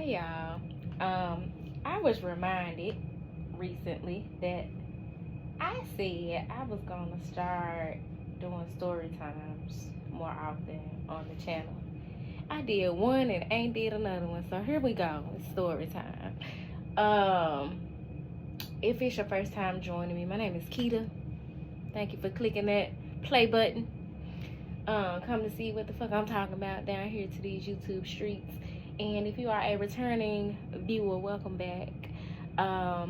Hey y'all. I was reminded recently that I said I was gonna start doing story times more often on the channel. I did one and ain't did another one, so here we go. It's story time. Um, if it's your first time joining me, my name is Keita. Thank you for clicking that play button. Come to see what the fuck I'm talking about down here to these YouTube streets. And if you are a returning viewer, welcome back. I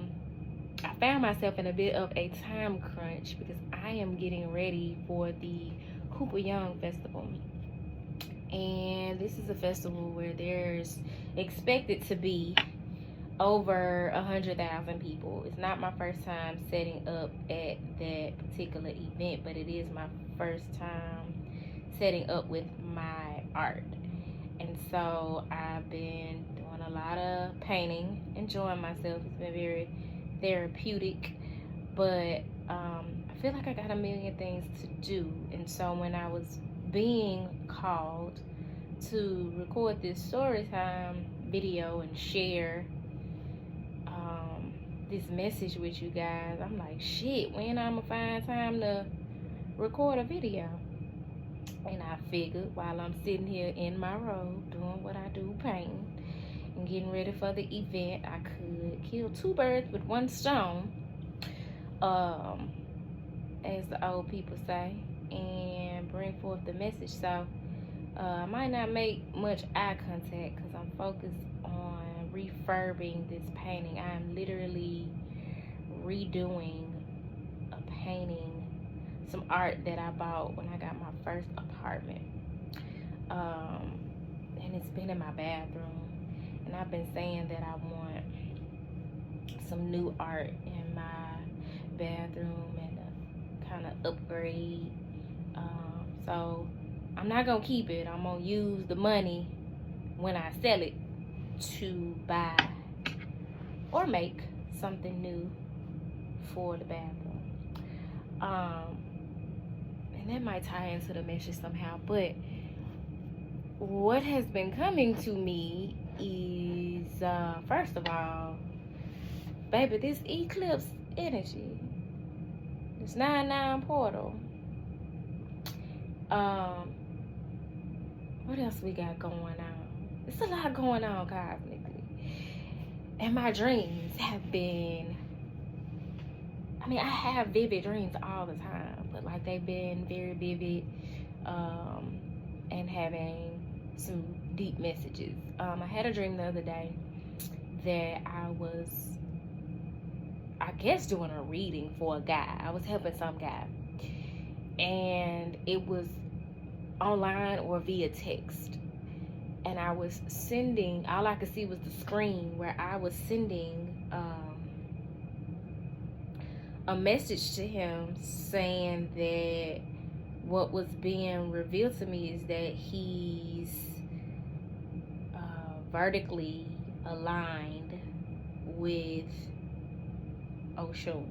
found myself in a bit of a time crunch because I am getting ready for the Cooper Young Festival. And this is a festival where there's expected to be over 100,000 people. It's not my first time setting up at that particular event, but it is my first time setting up with my art. And so I've been doing a lot of painting, enjoying myself. It's been very therapeutic, but I feel like I got a million things to do. And so when I was being called to record this story time video and share this message with you guys, I'm like, shit, when I'ma find time to record a video? And I figured while I'm sitting here in my robe doing what I do, painting and getting ready for the event, I could kill two birds with one stone, as the old people say, and bring forth the message. So I might not make much eye contact because I'm focused on refurbing this painting. I'm literally redoing a painting, some art that I bought when I got my first apartment. And it's been in my bathroom. And I've been saying that I want some new art in my bathroom and a kind of upgrade. So I'm not gonna keep it. I'm gonna use the money when I sell it to buy or make something new for the bathroom. And that might tie into the message somehow, but what has been coming to me is first of all, baby, this eclipse energy, this 9-9 portal. What else we got going on? It's a lot going on cosmically, and my dreams have been, I have vivid dreams all the time, but like they've been very vivid, and having some deep messages. I had a dream the other day that I was, I guess, doing a reading for a guy. I was helping some guy, and it was online or via text. And I was sending, all I could see was the screen where I was sending a message to him saying that what was being revealed to me is that he's vertically aligned with Oshun.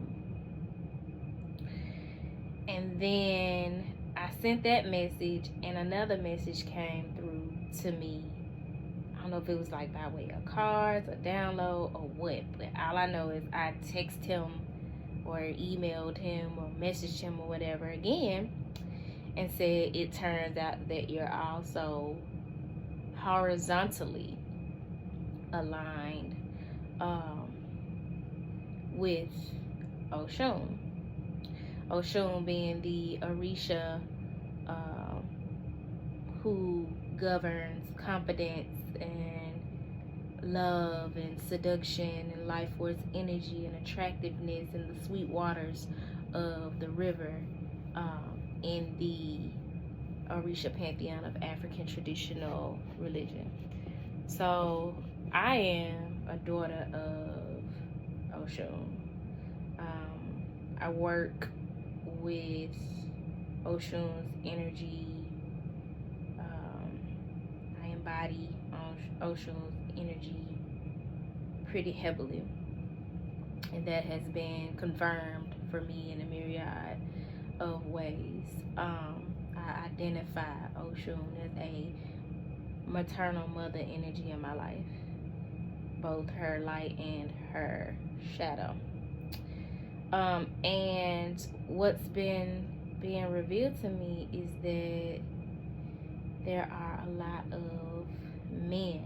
And then I sent that message, and another message came through to me. I don't know if it was like by way of cards, a download, or what, but all I know is I texted him or emailed him or messaged him or whatever again and said, it turns out that you're also horizontally aligned with Oshun. Oshun being the Orisha who governs confidence and love and seduction and life force energy and attractiveness and the sweet waters of the river in the Orisha pantheon of African traditional religion. So I am a daughter of Oshun. I work with Oshun's energy. I embody Oshun's energy pretty heavily, and that has been confirmed for me in a myriad of ways. I identify Oshun as a maternal mother energy in my life. both her light and her shadow. And what's been being revealed to me is that there are a lot of men,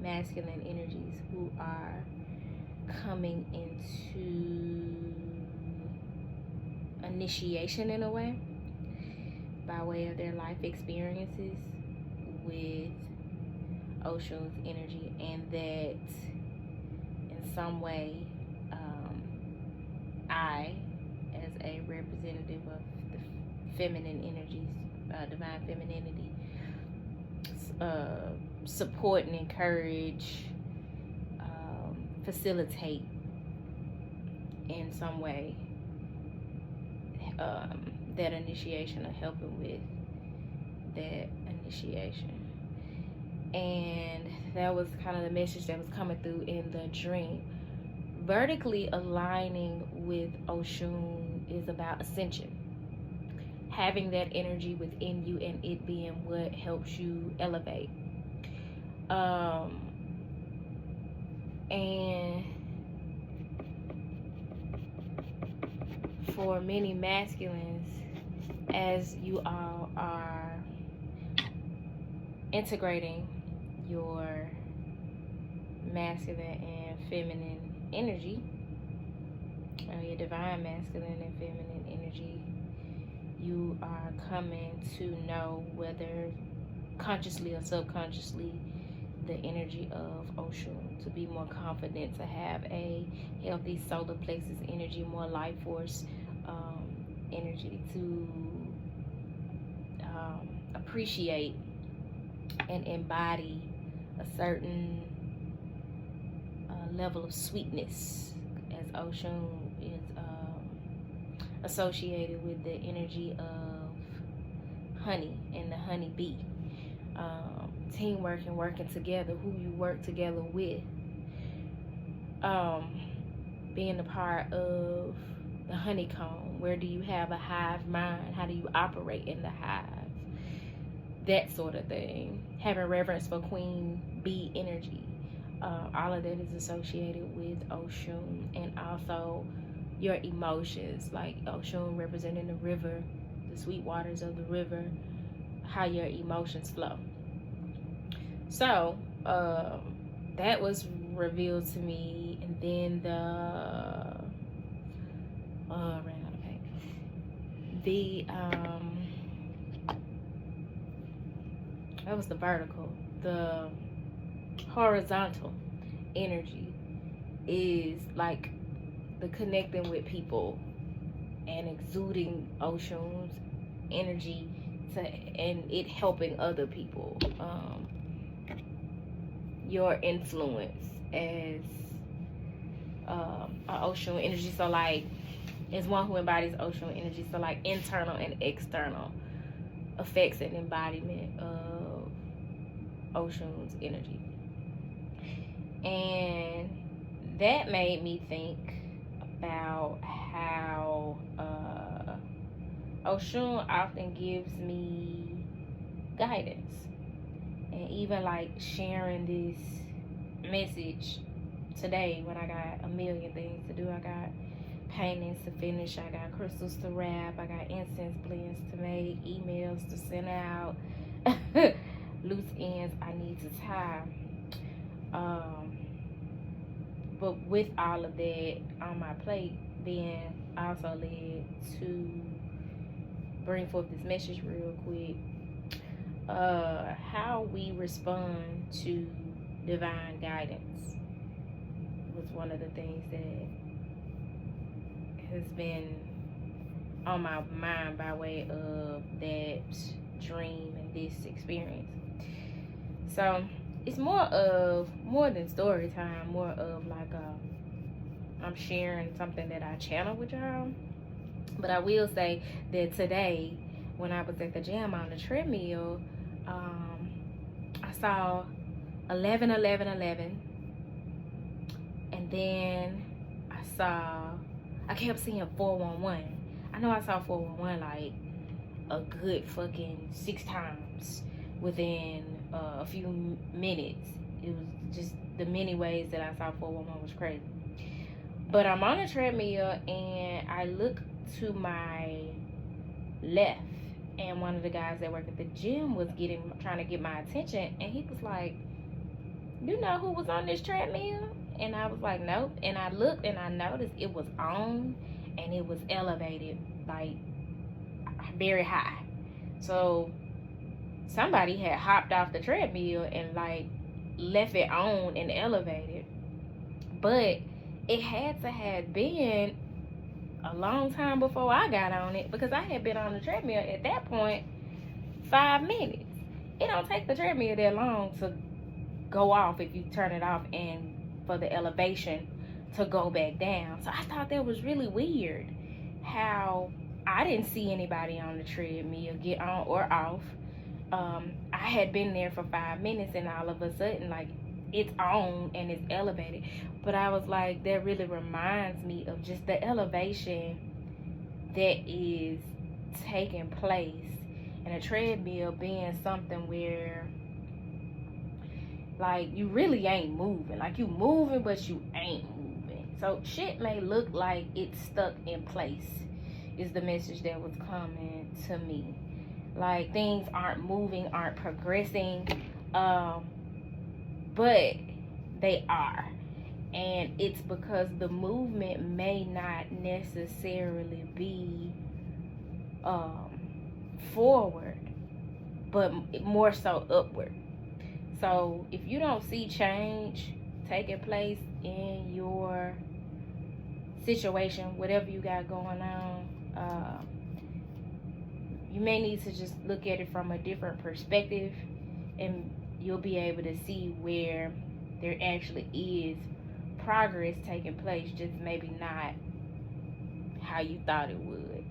masculine energies, who are coming into initiation in a way, by way of their life experiences with Oshun's energy, and that in some way I, as a representative of the feminine energies, divine femininity, support and encourage, facilitate in some way that initiation, or helping with that initiation. And that was kind of the message that was coming through in the dream. Vertically aligning with Oshun is about ascension, having that energy within you and it being what helps you elevate. And for many masculines, as you all are integrating your masculine and feminine energy, or your divine masculine and feminine energy, you are coming to know, whether consciously or subconsciously, the energy of Oshun, to be more confident, to have a healthy solar plexus energy, more life force energy, to appreciate and embody a certain level of sweetness, as Oshun is associated with the energy of honey and the honey bee. Teamwork and working together, who you work together with, being a part of the honeycomb. Where do you have a hive mind? How do you operate in the hive? That sort of thing. Having reverence for Queen Bee energy. All of that is associated with Oshun, and also your emotions, like Oshun representing the river, the sweet waters of the river, how your emotions flow. So that was revealed to me, and then ran out of paper. That was the vertical. The horizontal energy is like the connecting with people and exuding Oshun's energy and it helping other people. Your influence as Oshun energy. So like, as one who embodies Oshun energy, so like internal and external effects and embodiment of Oshun's energy. And that made me think about how Oshun often gives me guidance. And even like sharing this message today, when I got a million things to do. I got paintings to finish, I got crystals to wrap, I got incense blends to make, emails to send out, loose ends I need to tie. But with all of that on my plate, then also led to bring forth this message real quick. How we respond to divine guidance was one of the things that has been on my mind by way of that dream and this experience. So it's more than story time, more of like I'm sharing something that I channel with y'all. But I will say that today, when I was at the gym on the treadmill, I saw 11, 11, 11. And then I kept seeing 411. I know I saw 411 like a good fucking 6 times within a few minutes. It was just the many ways that I saw 411 was crazy. But I'm on a treadmill and I look to my left, and one of the guys that work at the gym was trying to get my attention, and he was like, "You know who was on this treadmill?" And I was like, "Nope." And I looked and I noticed it was on and it was elevated, like very high. So somebody had hopped off the treadmill and like left it on and elevated. But it had to have been a long time before I got on it, because I had been on the treadmill at that point 5 minutes. It don't take the treadmill that long to go off if you turn it off and for the elevation to go back down. So I thought that was really weird how I didn't see anybody on the treadmill get on or off. I had been there for 5 minutes and all of a sudden, like, it's on and it's elevated. But I was like, that really reminds me of just the elevation that is taking place, and a treadmill being something where like you really ain't moving. Like you moving, but you ain't moving. So shit may look like it's stuck in place is the message that was coming to me. Like things aren't moving, aren't progressing, but they are. And it's because the movement may not necessarily be forward, but more so upward. So if you don't see change taking place in your situation, whatever you got going on, you may need to just look at it from a different perspective, and you'll be able to see where there actually is progress taking place, just maybe not how you thought it would.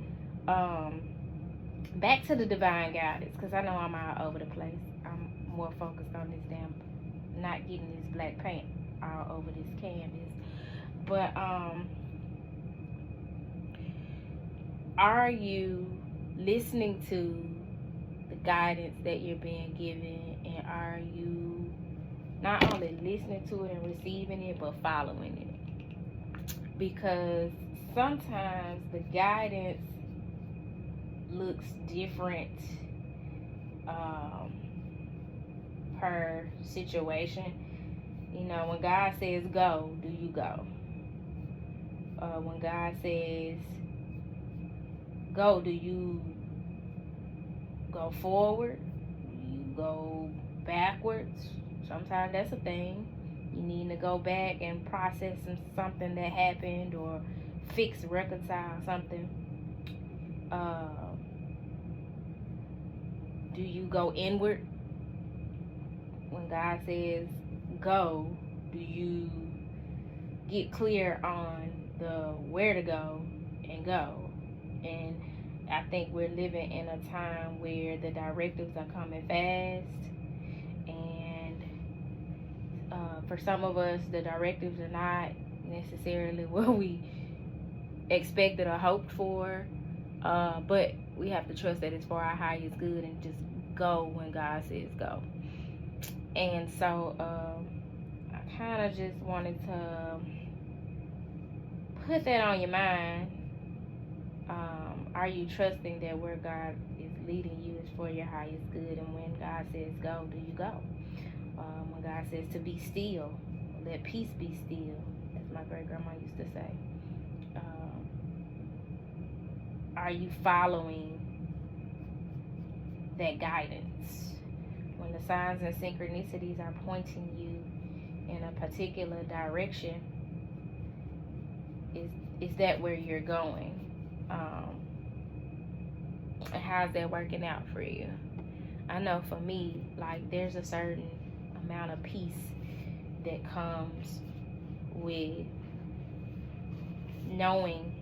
Back to the divine guidance, because I know I'm all over the place. I'm more focused on this damn, not getting this black paint all over this canvas. But are you listening to the guidance that you're being given, and are you not only listening to it and receiving it, but following it? Because sometimes the guidance looks different per situation. You know, when God says go, do you go? When God says go, do you go forward? Do you go backwards? Sometimes that's a thing. You need to go back and process something that happened, or fix, reconcile something. Do you go inward? When God says go, do you get clear on the where to go and go? And I think we're living in a time where the directives are coming fast, and for some of us, the directives are not necessarily what we expected or hoped for, but we have to trust that it's for our highest good and just go when God says go. And so I kind of just wanted to put that on your mind. Are you trusting that where God is leading you is for your highest good? And when God says go, do you go? When God says to be still, let peace be still, as my great grandma used to say. Are you following that guidance? When the signs and synchronicities are pointing you in a particular direction, is that where you're going? And how's that working out for you? I know for me, like, there's a certain amount of peace that comes with knowing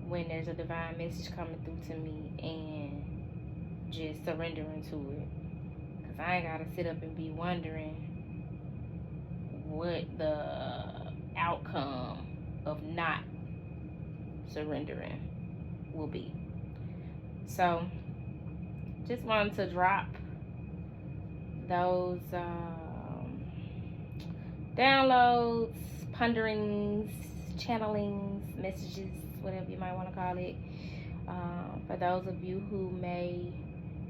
when there's a divine message coming through to me and just surrendering to it. Because I ain't got to sit up and be wondering what the outcome of not surrendering will be. So just wanted to drop those downloads, ponderings, channelings, messages, whatever you might want to call it. For those of you who may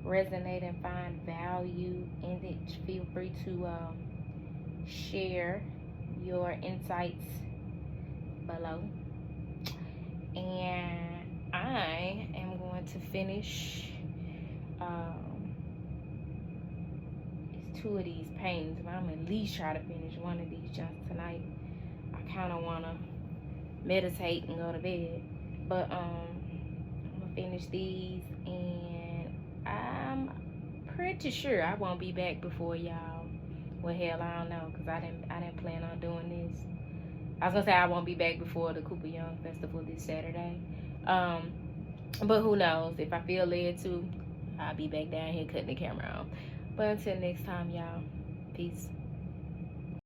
resonate and find value in it, feel free to share your insights below. And I am going to finish it's 2 of these paintings, but I'm at least try to finish one of these just tonight. I kind of want to meditate and go to bed, but I'm gonna finish these, and I'm pretty sure I won't be back before y'all. Well, hell, I don't know, because I didn't plan on doing this. I was gonna say I won't be back before the Cooper Young Festival this Saturday. But who knows? If I feel led to, I'll be back down here cutting the camera off. But until next time, y'all, peace.